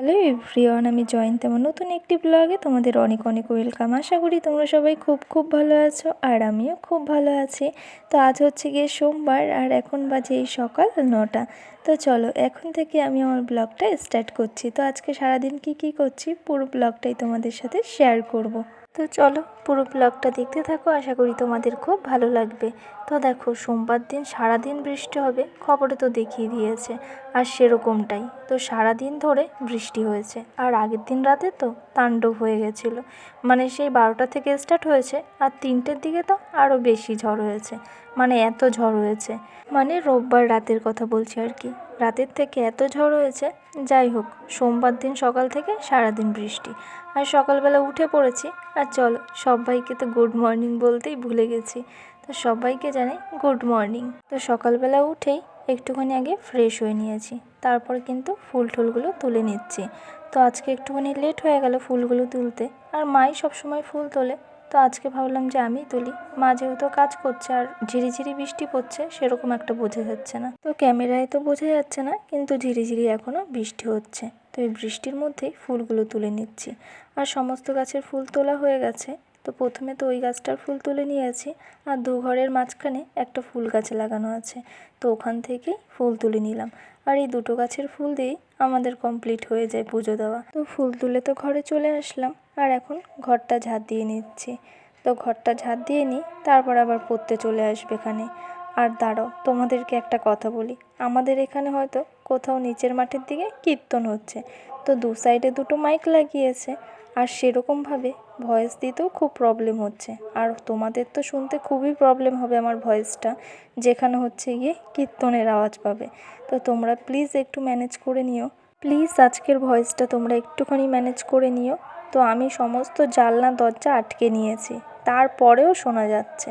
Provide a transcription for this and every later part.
Hello everyone, আমি জয়ন্ত। আমার নতুন একটি ব্লগে তোমাদের অনেক অনেক ওয়েলকাম। আশা করি তোমরা সবাই খুব খুব ভালো আছো, আর আমিও খুব ভালো আছি। তো আজ হচ্ছে গিয়ে সোমবার, আর এখন বাজে এই সকাল 9টা। তো চলো এখন থেকে আমি আমার ব্লগটা স্টার্ট করছি। তো আজকে সারাদিন কি করছি পুরো ব্লগটাই তোমাদের সাথে শেয়ার করব। তো চলো পুরো ব্লগটা দেখতে থাকো, আশা করি তোমাদের খুব ভালো লাগবে। তো দেখো, সোমবার দিন সারাদিন বৃষ্টি হবে, খবরে তো দেখিয়ে দিয়েছে, আর সেরকমটাই তো সারাদিন ধরে বৃষ্টি হয়েছে। আর আগের দিন রাতে তো তাণ্ডব হয়ে গেছিলো, মানে সেই 12টা থেকে স্টার্ট হয়েছে, আর 3টের দিকে তো আরও বেশি ঝড় হয়েছে। মানে এত ঝড় হয়েছে, মানে রোববার রাতের কথা বলছি আর কি, রাতের থেকে এত ঝড় হয়েছে। যাই হোক, সোমবার দিন সকাল থেকে সারাদিন বৃষ্টি, আর সকালবেলা উঠে পড়েছি। আর চলো, সবাইকে তো গুড মর্নিং বলতেই ভুলে গেছি, তো সবাইকে জানাই গুড মর্নিং। তো সকালবেলা উঠেই একটুখানি আগে ফ্রেশ হয়ে নিয়েছি, তারপর কিন্তু ফুলগুলো তুলে নিচ্ছি। তো আজকে একটুখানি লেট হয়ে গেল ফুলগুলো তুলতে, আর মাই সবসময় ফুল তোলে, তো আজকে ভাবলাম যে আমি তুলি। মা যেহেতু কাজ করছে আর ঝিরিঝিরি বৃষ্টি পড়ছে, সেরকম একটা বোঝা যাচ্ছে না, তো ক্যামেরায় তো বোঝা যাচ্ছে না, কিন্তু ঝিরিঝিরি এখনও বৃষ্টি হচ্ছে। তো এই বৃষ্টির মধ্যেই ফুলগুলো তুলে নিচ্ছি, আর সমস্ত গাছের ফুল তোলা হয়ে গেছে। তো প্রথমে তো ওই গাছটার ফুল তুলে নিয়েছি, আর ঘরের মাঝখানে একটা ফুল গাছ লাগানো আছে, তো ওখান থেকেই ফুল তুলে নিলাম। আর এই দুটো গাছের ফুল দিয়েই আমাদের কমপ্লিট হয়ে যায় পুজো দেওয়া। তো ফুল তুলে তো ঘরে চলে আসলাম, আর এখন ঘরটা ঝাঁট দিয়ে নিচ্ছি। তো ঘরটা ঝাঁট দিয়ে নিই, তারপর আবার পড়তে চলে আসবে এখানে। আর দাঁড়াও, তোমাদেরকে একটা কথা বলি, আমাদের এখানে হয়তো কোথাও নিচের মাঠের দিকে কীর্তন হচ্ছে, তো দু সাইডে দুটো মাইক লাগিয়েছে, আর সেরকমভাবে ভয়েস দিতেও খুব প্রবলেম হচ্ছে। আর তোমাদের তো শুনতে খুবই প্রবলেম হবে আমার ভয়েসটা, যেখানে হচ্ছে গিয়ে কীর্তনের আওয়াজ পাবে। তো তোমরা প্লিজ একটু ম্যানেজ করে নিও, প্লিজ আজকের ভয়েসটা তোমরা একটুখানি ম্যানেজ করে নিও। তো আমি সমস্ত জানলা দরজা আটকে নিয়েছি, তারপরেও শোনা যাচ্ছে।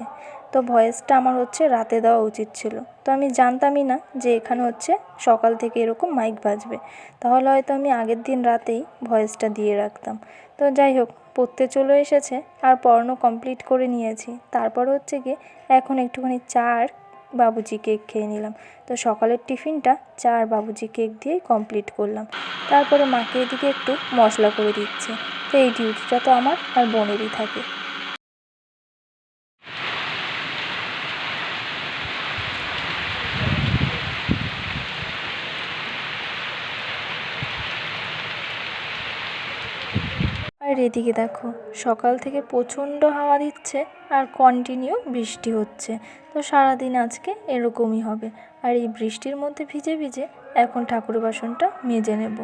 তো ভয়েসটা আমার হচ্ছে রাতে দেওয়া উচিত ছিল, তো আমি জানতামই না যে এখানে হচ্ছে সকাল থেকে এরকম মাইক বাজবে, তাহলে হয়তো আমি আগের দিন রাতেই ভয়েসটা দিয়ে রাখতাম। তো যাই হোক, পড়তে চলে এসেছে, আর পড়ানো কমপ্লিট করে নিয়েছি। তারপর হচ্ছে গিয়ে এখন একটুখানি চা আর বাবুজি কেক খেয়ে নিলাম। তো সকালের টিফিনটা চা আর বাবুজি কেক দিয়েই কমপ্লিট করলাম। তারপরে মাকে এদিকে একটু মশলা করে দিচ্ছে। তো এই ডিউটিটা তো আমার আর বোনেরই থাকে। আর এদিকে দেখো, সকাল থেকে প্রচণ্ড হাওয়া দিচ্ছে, আর কন্টিনিউ বৃষ্টি হচ্ছে। তো সারাদিন আজকে এরকমই হবে। আর এই বৃষ্টির মধ্যে ভিজে ভিজে এখন ঠাকুর বাসনটা মেজে নেব।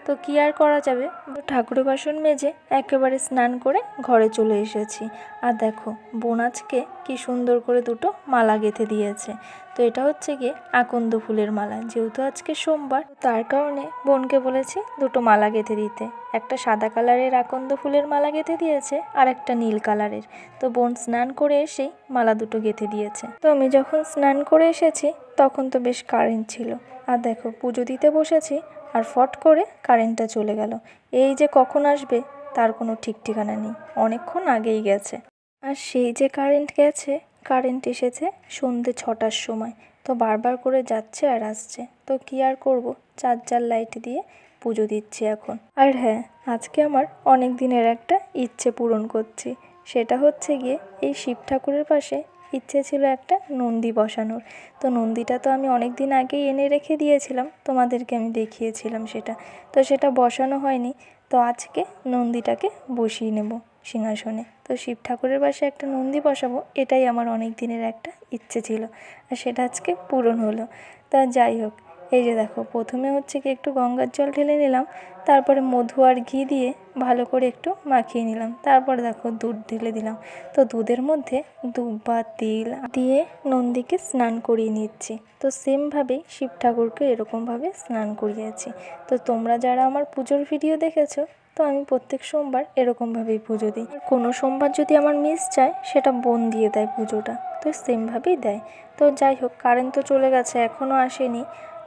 তো কী আর করা যাবে, ঠাকুর বাসন মেজে একেবারে স্নান করে ঘরে চলে এসেছি। আর দেখো, বোন আজকে কী সুন্দর করে দুটো মালা গেঁথে দিয়েছে। তো এটা হচ্ছে গিয়ে আকন্দ ফুলের মালা, যেহেতু আজকে সোমবার, তার কারণে বোনকে বলেছি দুটো মালা গেঁথে দিতে। একটা সাদা কালারের আকন্দ ফুলের মালা গেঁথে দিয়েছে, আর একটা নীল কালারের। তো বোন স্নান করে এসেই মালা দুটো গেঁথে দিয়েছে। তো আমি যখন স্নান করে এসেছি তখন তো বেশ কারেন্ট ছিল, আর দেখো পুজো দিতে বসেছি, আর ফট করে কারেন্টটা চলে গেল। এই যে কখন আসবে তার কোনো ঠিক ঠিকানা নেই, অনেকক্ষণ আগেই গেছে। আর সেই যে কারেন্ট গেছে, কারেন্ট এসেছে সন্ধ্যে 6টার সময়। তো বারবার করে যাচ্ছে আর আসছে, তো কী আর করব, চার্জার লাইট দিয়ে পুজো দিচ্ছি এখন। আর হ্যাঁ, আজকে আমার অনেক দিনের একটা ইচ্ছে পূরণ করছি, সেটা হচ্ছে গিয়ে এই শিব ঠাকুরের পাশে ইচ্ছে ছিল একটা নন্দী বসানোর। তো নন্দীটা তো আমি অনেক দিন আগেই এনে রেখে দিয়েছিলাম, তোমাদেরকে আমি দেখিয়েছিলাম সেটা, তো সেটা বসানো হয়নি। তো আজকে নন্দীটাকে বসিয়ে নেব সিংহাসনে। তো শিব ঠাকুরের পাশে একটা নন্দী বসাবো, এটাই আমার অনেক দিনের একটা ইচ্ছে ছিল, আর সেটা আজকে পূরণ হলো। তা যাই হোক, এই যে দেখো, প্রথমে হচ্ছে কি একটু গঙ্গার জল ঢেলে নিলাম, তারপরে মধু আর ঘি দিয়ে ভালো করে একটু মাখিয়ে নিলাম, তারপরে দেখো দুধ ঢেলে দিলাম। তো দুধের মধ্যে দুব্বা তেল দিয়ে নন্দীকে স্নান করিয়ে নিচ্ছি। তো সেমভাবেই শিব ঠাকুরকে এরকমভাবে স্নান করিয়েছি। তো তোমরা যারা আমার পুজোর ভিডিও দেখেছো, তো আমি প্রত্যেক সোমবার এরকমভাবেই পুজো দিই। কোনো সোমবার যদি আমার মিস যায়, সেটা বোন দিয়ে দেয় পুজোটা, তো সেমভাবেই দেয়। তো যাই হোক, কারেন্ট তো চলে গেছে, এখনও আসেনি।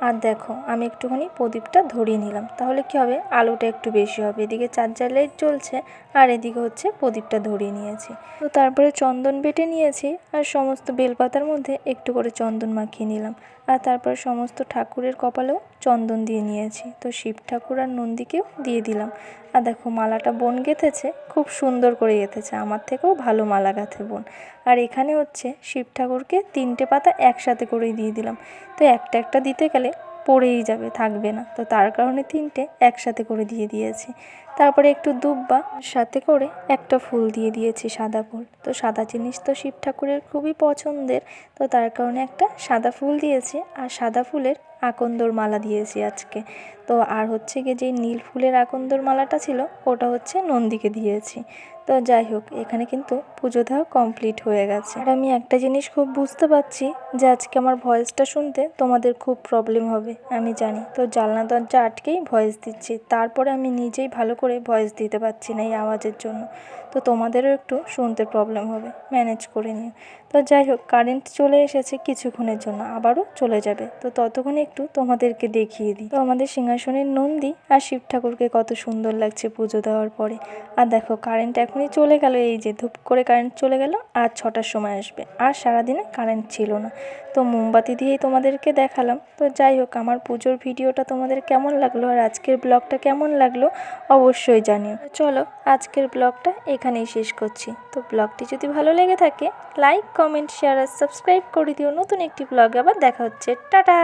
আর দেখো, আমি একটুখানি প্রদীপটা ধরিয়ে নিলাম, তাহলে কী হবে, আলোটা একটু বেশি হবে। এদিকে চার্জার লাইট জ্বলছে, আর এদিকে হচ্ছে প্রদীপটা ধরিয়ে নিয়েছি। তো তারপরে চন্দন বেটে নিয়েছি, আর সমস্ত বেলপাতার মধ্যে একটু করে চন্দন মাখিয়ে নিলাম। আর তারপর সমস্ত ঠাকুরের কপালেও চন্দন দিয়ে নিয়েছি। তো শিব ঠাকুর আর নন্দীকেও দিয়ে দিলাম। আর দেখো মালাটা বোন গেঁথেছে, খুব সুন্দর করে গেঁথেছে, আমার থেকেও ভালো মালা গাঁথে বোন। আর এখানে হচ্ছে শিব ঠাকুরকে 3টে পাতা একসাথে করেই দিয়ে দিলাম। তো একটা একটা দিতে গেলে পড়েই যাবে, থাকবে না, তো তার কারণে 3টে একসাথে করে দিয়ে দিয়েছি। তারপরে একটু দুব্বা সাথে করে একটা ফুল দিয়ে দিয়েছি, সাদা ফুল। তো সাদা জিনিস তো শিব ঠাকুরের খুবই পছন্দের, তো তার কারণে একটা সাদা ফুল দিয়েছি। আর সাদা ফুলের আকন্দর মালা দিয়েছি আজকে। তো আর হচ্ছে গিয়ে যে নীল ফুলের আকন্দর মালাটা ছিল ওটা হচ্ছে নন্দীকে দিয়েছি। তো যাই হোক, এখানে কিন্তু পুজো দেওয়া কমপ্লিট হয়ে গেছে। আর আমি একটা জিনিস খুব বুঝতে পারছি যে আজকে আমার ভয়েসটা শুনতে তোমাদের খুব প্রবলেম হবে, আমি জানি। তো জানলা দরজা আটকেই ভয়েস দিচ্ছি, তারপরে আমি নিজেই ভালো করে ভয়েস দিতে পারছি না এই আওয়াজের জন্য। তো তোমাদেরও একটু শুনতে প্রবলেম হবে, ম্যানেজ করে নিও। তো যাই হোক, কারেন্ট চলে এসেছে কিছুক্ষণের জন্য, আবারও চলে যাবে। তো ততক্ষণে একটু তোমাদেরকে দেখিয়ে দিই। তো আমাদের সিংহাসনের নন্দী আর শিব ঠাকুরকে কত সুন্দর লাগছে পুজো দেওয়ার পরে। আর দেখো কারেন্ট এখনই চলে গেল, এই যে ধূপ করে কারেন্ট চলে গেল। আর 6টার সময় আসবে। আর সারাদিনে কারেন্ট ছিল না, তো মোমবাতি দিয়েই তোমাদেরকে দেখালাম। তো যাই হোক, আমার পুজোর ভিডিওটা তোমাদের কেমন লাগলো আর আজকের ব্লগটা কেমন লাগলো অবশ্যই জানিও। চলো আজকের ব্লগটা এখানেই শেষ করছি। তো ব্লগটি যদি ভালো লেগে থাকে লাইক, কমেন্ট, শেয়ার আর সাবস্ক্রাইব করে দিও। নতুন একটি ব্লগে আবার দেখা হচ্ছে। টাটা।